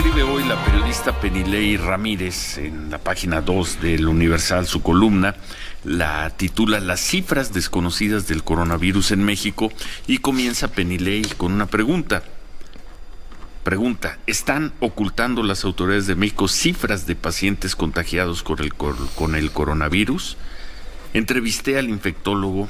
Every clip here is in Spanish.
escribe hoy la periodista Penilei Ramírez en la página 2 del Universal, su columna, la titula Las cifras desconocidas del coronavirus en México, y comienza Penilei con una pregunta. ¿Están ocultando las autoridades de México cifras de pacientes contagiados con el coronavirus? Entrevisté al infectólogo,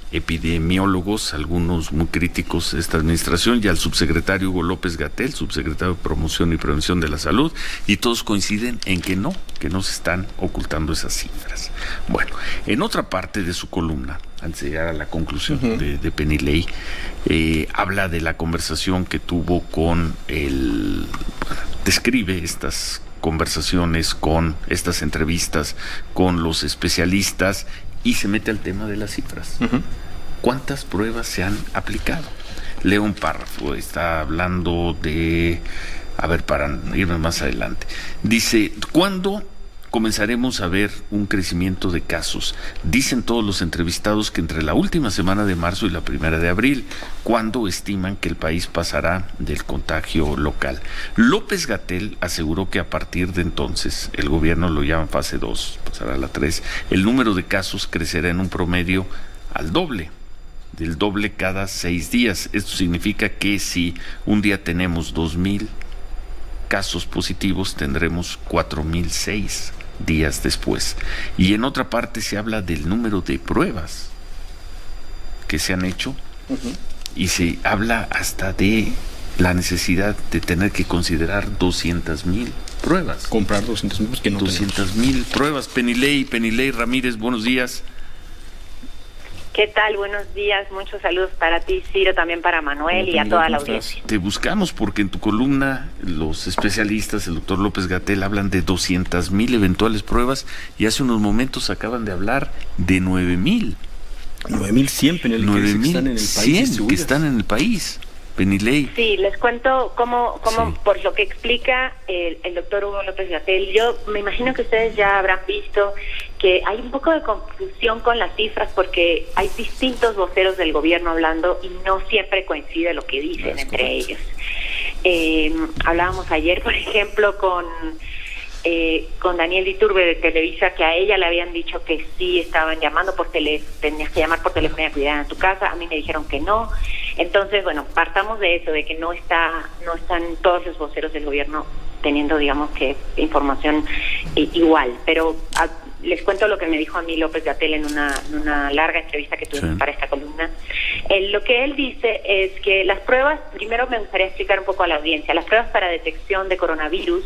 epidemiólogos, algunos muy críticos de esta administración, y al subsecretario Hugo López-Gatell, subsecretario de Promoción y Prevención de la Salud, y todos coinciden en que no se están ocultando esas cifras. Bueno, en otra parte de su columna, antes de llegar a la conclusión de Penilei, habla de la conversación que tuvo con describe estas conversaciones, con estas entrevistas con los especialistas, y se mete al tema de las cifras. ¿Cuántas pruebas se han aplicado? Leo un párrafo, está hablando de... para irme más adelante. Dice, ¿cuándo comenzaremos a ver un crecimiento de casos? Dicen todos los entrevistados que entre la última semana de marzo y la primera de abril. ¿Cuándo estiman que el país pasará del contagio local? López-Gatell aseguró que a partir de entonces, el gobierno lo llama fase 2, pasará a la 3, el número de casos crecerá en un promedio al doble, del doble cada 6 días. Esto significa que si un día tenemos 2,000 casos positivos, tendremos 4,006 días después. Y en otra parte se habla del número de pruebas que se han hecho, y se habla hasta de la necesidad de tener que considerar 200,000 pruebas. Comprar 200,000, pues que no 200,000 pruebas. Penilei Ramírez, buenos días. ¿Qué tal? Buenos días, muchos saludos para ti, Ciro, también para Manuel y a toda la audiencia. Te buscamos porque en tu columna los especialistas, el doctor López-Gatell, hablan de 200,000 eventuales pruebas, y hace unos momentos acaban de hablar de 9,000. 9,100, Penilei, 9,100 que están en el país. Penilei. Sí, les cuento cómo Sí. por lo que explica el doctor Hugo López-Gatell. Yo me imagino que ustedes ya habrán visto que hay un poco de confusión con las cifras, porque hay distintos voceros del gobierno hablando y no siempre coincide lo que dicen entre ellos. Hablábamos ayer, por ejemplo, con Daniel Iturbe de Televisa, que a ella le habían dicho que sí estaban llamando tenías que llamar por teléfono y acudir a tu casa. A mí me dijeron que no. Entonces, bueno, partamos de eso, de que no están todos los voceros del gobierno teniendo, digamos, que información igual. Pero les cuento lo que me dijo a mí López-Gatell en una larga entrevista que tuve para esta columna. Lo que él dice es que las pruebas, primero me gustaría explicar un poco a la audiencia, las pruebas para detección de coronavirus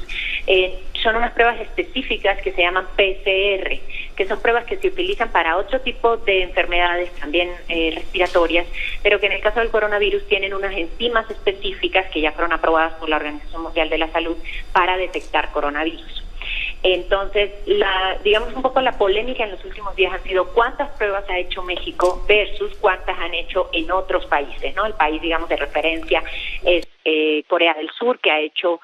son unas pruebas específicas que se llaman PCR, que son pruebas que se utilizan para otro tipo de enfermedades también respiratorias, pero que en el caso del coronavirus tienen unas enzimas específicas que ya fueron aprobadas por la Organización Mundial de la Salud para detectar coronavirus. Entonces, digamos un poco la polémica en los últimos días han sido cuántas pruebas ha hecho México versus cuántas han hecho en otros países, ¿no? El país, digamos, de referencia es Corea del Sur, que ha hecho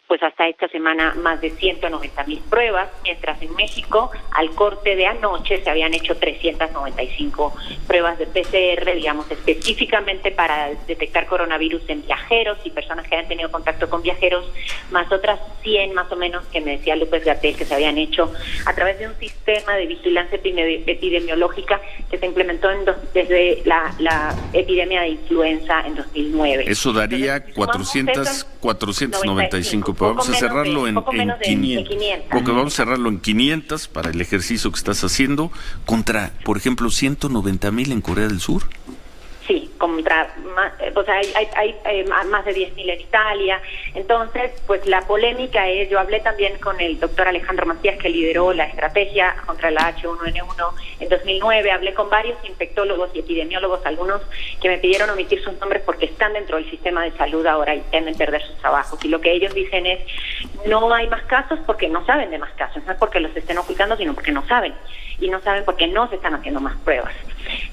pues hasta esta semana más de 190,000 pruebas, mientras en México al corte de anoche se habían hecho 395 pruebas de PCR, digamos, específicamente para detectar coronavirus en viajeros y personas que hayan tenido contacto con viajeros, más otras 100 más o menos que me decía López-Gatell que se habían hecho a través de un sistema de vigilancia epidemiológica que se implementó desde la epidemia de influenza en 2009. Eso daría 495, pero vamos a cerrarlo en 500. Porque vamos a cerrarlo en 500 para el ejercicio que estás haciendo, contra, por ejemplo, 190,000 en Corea del Sur. Sí, hay más de 10,000 en Italia. Entonces, pues la polémica es, yo hablé también con el doctor Alejandro Macías, que lideró la estrategia contra la H1N1 en 2009, hablé con varios infectólogos y epidemiólogos, algunos que me pidieron omitir sus nombres porque están dentro del sistema de salud ahora y temen perder sus trabajos. Y lo que ellos dicen es, no hay más casos porque no saben de más casos, no es porque los estén ocultando, sino porque no saben. Y no saben por qué no se están haciendo más pruebas.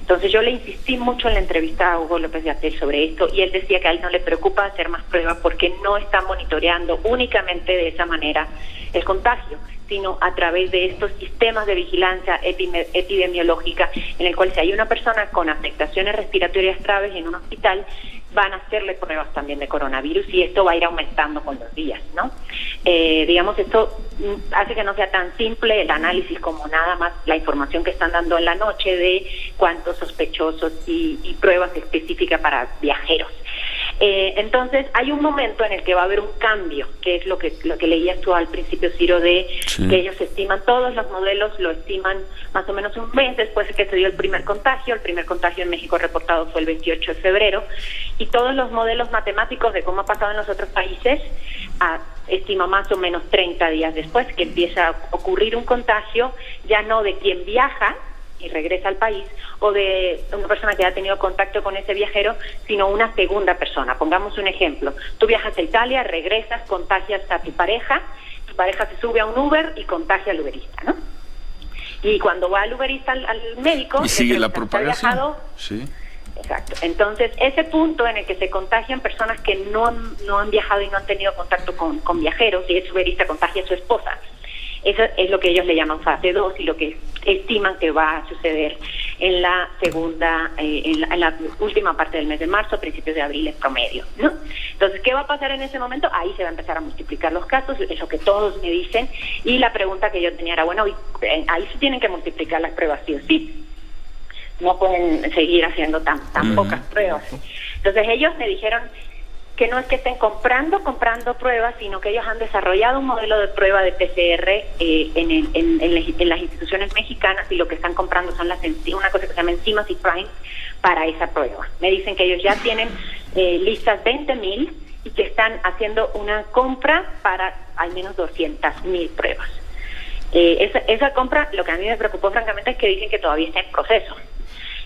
Entonces yo le insistí mucho en la entrevista a Hugo López-Gatell sobre esto, y él decía que a él no le preocupa hacer más pruebas porque no está monitoreando únicamente de esa manera el contagio, sino a través de estos sistemas de vigilancia epidemiológica, en el cual si hay una persona con afectaciones respiratorias graves en un hospital, van a hacerle pruebas también de coronavirus y esto va a ir aumentando con los días, ¿no? Digamos, esto hace que no sea tan simple el análisis como nada más la información que están dando en la noche de cuántos sospechosos y pruebas específicas para viajeros. Entonces hay un momento en el que va a haber un cambio, que es lo que leías tú al principio, Ciro, de que ellos estiman, todos los modelos lo estiman más o menos un mes después de que se dio el primer contagio. El primer contagio en México reportado fue el 28 de febrero y todos los modelos matemáticos de cómo ha pasado en los otros países estima más o menos 30 días después que empieza a ocurrir un contagio, ya no de quien viaja y regresa al país, o de una persona que ha tenido contacto con ese viajero, sino una segunda persona. Pongamos un ejemplo. Tú viajas a Italia, regresas, contagias a tu pareja se sube a un Uber y contagia al uberista, ¿no? Y cuando va al uberista al médico... Y sigue la propagación. Sí. Exacto. Entonces, ese punto en el que se contagian personas que no han viajado y no han tenido contacto con viajeros, y ese uberista contagia a su esposa, eso es lo que ellos le llaman fase 2 y lo que estiman que va a suceder en la segunda, en la última parte del mes de marzo, principios de abril en promedio, ¿no? Entonces, ¿qué va a pasar en ese momento? Ahí se va a empezar a multiplicar los casos, es lo que todos me dicen, y la pregunta que yo tenía era, bueno, ahí se tienen que multiplicar las pruebas sí o sí. No pueden seguir haciendo tan pocas pruebas. Entonces ellos me dijeron que no es que estén comprando pruebas, sino que ellos han desarrollado un modelo de prueba de PCR en las instituciones mexicanas, y lo que están comprando son una cosa que se llama enzimas y primes para esa prueba. Me dicen que ellos ya tienen listas 20,000 y que están haciendo una compra para al menos 200,000 pruebas. Esa compra, lo que a mí me preocupó francamente es que dicen que todavía está en proceso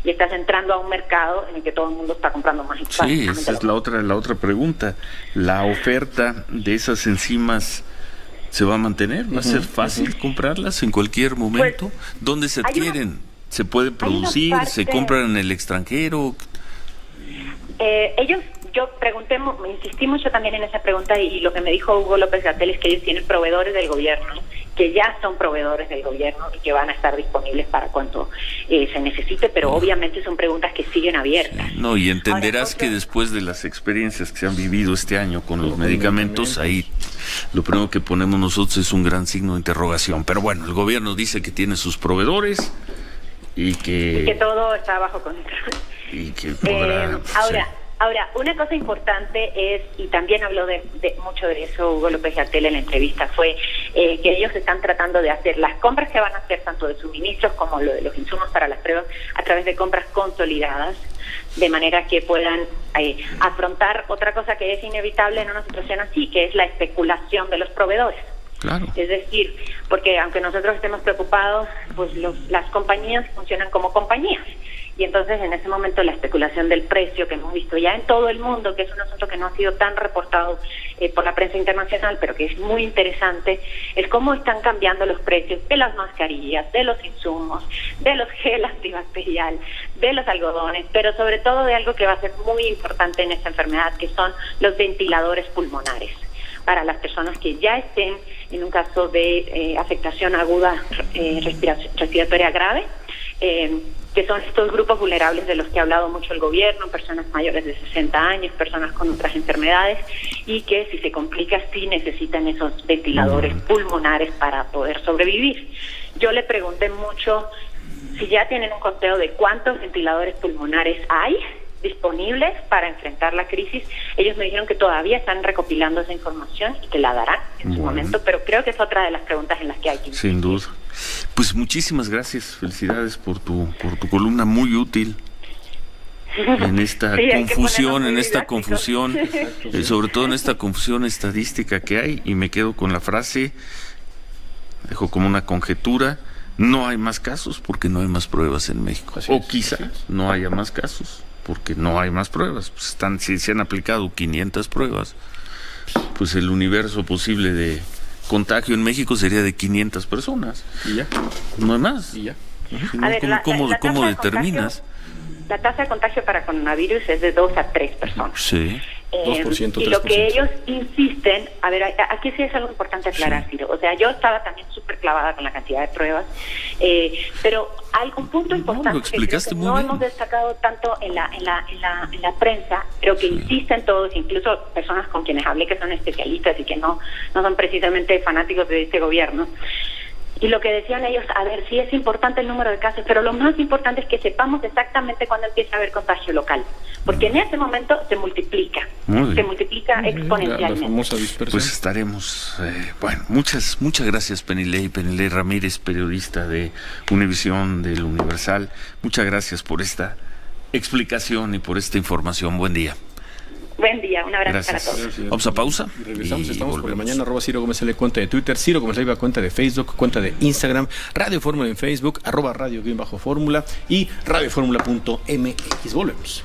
y estás entrando a un mercado en el que todo el mundo está comprando más. Sí, esa es la otra pregunta. ¿La oferta de esas enzimas se va a mantener? ¿Va a ser fácil comprarlas en cualquier momento? Pues, ¿dónde se adquieren? ¿Se puede producir? ¿Se compran en el extranjero? Yo pregunté, insistí mucho también en esa pregunta, y lo que me dijo Hugo López-Gatell es que ellos tienen proveedores del gobierno, que ya son proveedores del gobierno y que van a estar disponibles para cuanto se necesite, pero obviamente son preguntas que siguen abiertas. Sí, no, y entenderás que después de las experiencias que se han vivido este año con los medicamentos, ahí lo primero que ponemos nosotros es un gran signo de interrogación. Pero bueno, el gobierno dice que tiene sus proveedores y que todo está bajo control. Y que podrá... Ahora, una cosa importante es, y también habló mucho de eso Hugo López-Gatell en la entrevista, fue que ellos están tratando de hacer las compras que van a hacer, tanto de suministros como lo de los insumos para las pruebas, a través de compras consolidadas, de manera que puedan afrontar otra cosa que es inevitable en una situación así, que es la especulación de los proveedores. Claro. Es decir, porque aunque nosotros estemos preocupados, pues las compañías funcionan como compañías. Y entonces en ese momento la especulación del precio que hemos visto ya en todo el mundo, que es un asunto que no ha sido tan reportado por la prensa internacional, pero que es muy interesante, es cómo están cambiando los precios de las mascarillas, de los insumos, de los gel antibacterial, de los algodones, pero sobre todo de algo que va a ser muy importante en esta enfermedad, que son los ventiladores pulmonares, para las personas que ya estén en un caso de afectación aguda respiratoria grave, que son estos grupos vulnerables de los que ha hablado mucho el gobierno, personas mayores de 60 años, personas con otras enfermedades, y que si se complica sí necesitan esos ventiladores pulmonares para poder sobrevivir. Yo le pregunté mucho si ya tienen un conteo de cuántos ventiladores pulmonares hay disponibles para enfrentar la crisis. Ellos me dijeron que todavía están recopilando esa información y que la darán en su momento, pero creo que es otra de las preguntas en las que hay que sin duda. Pues muchísimas gracias, felicidades por tu columna, muy útil en esta confusión, sobre todo en esta confusión estadística que hay, y me quedo con la frase, dejo como una conjetura: no hay más casos porque no hay más pruebas en México. O quizá no haya más casos porque no hay más pruebas. Pues si se han aplicado 500 pruebas, pues el universo posible de contagio en México sería de 500 personas. Y ya. No hay más. Y ya. A ver, ¿Cómo determinas? La tasa de contagio para coronavirus es de 2 a 3 personas. Sí. 2%, y lo 3%. que ellos insisten, a ver, aquí sí es algo importante aclarar, Ciro. O sea, yo estaba también súper clavada con la cantidad de pruebas, pero hay un punto importante lo explicaste que muy no bien. hemos destacado tanto en la prensa, pero que insisten todos, incluso personas con quienes hablé que son especialistas y que no son precisamente fanáticos de este gobierno. Y lo que decían ellos, a ver, sí es importante el número de casos, pero lo más importante es que sepamos exactamente cuándo empieza a haber contagio local, porque en ese momento se multiplica exponencialmente. La famosa dispersión. Pues estaremos, bueno, muchas gracias Penilei Ramírez, periodista de Univisión, del Universal. Muchas gracias por esta explicación y por esta información. Buen día. Buen día, un abrazo Gracias. para todos. Gracias. Vamos a pausa. Y regresamos, y estamos por la volvemos. mañana, @Ciro Gómez Leiva, cuenta de Twitter, Ciro Gómez Leiva, cuenta de Facebook, cuenta de Instagram, Radio Fórmula en Facebook, @radio_fórmula y radioformula.mx. Volvemos.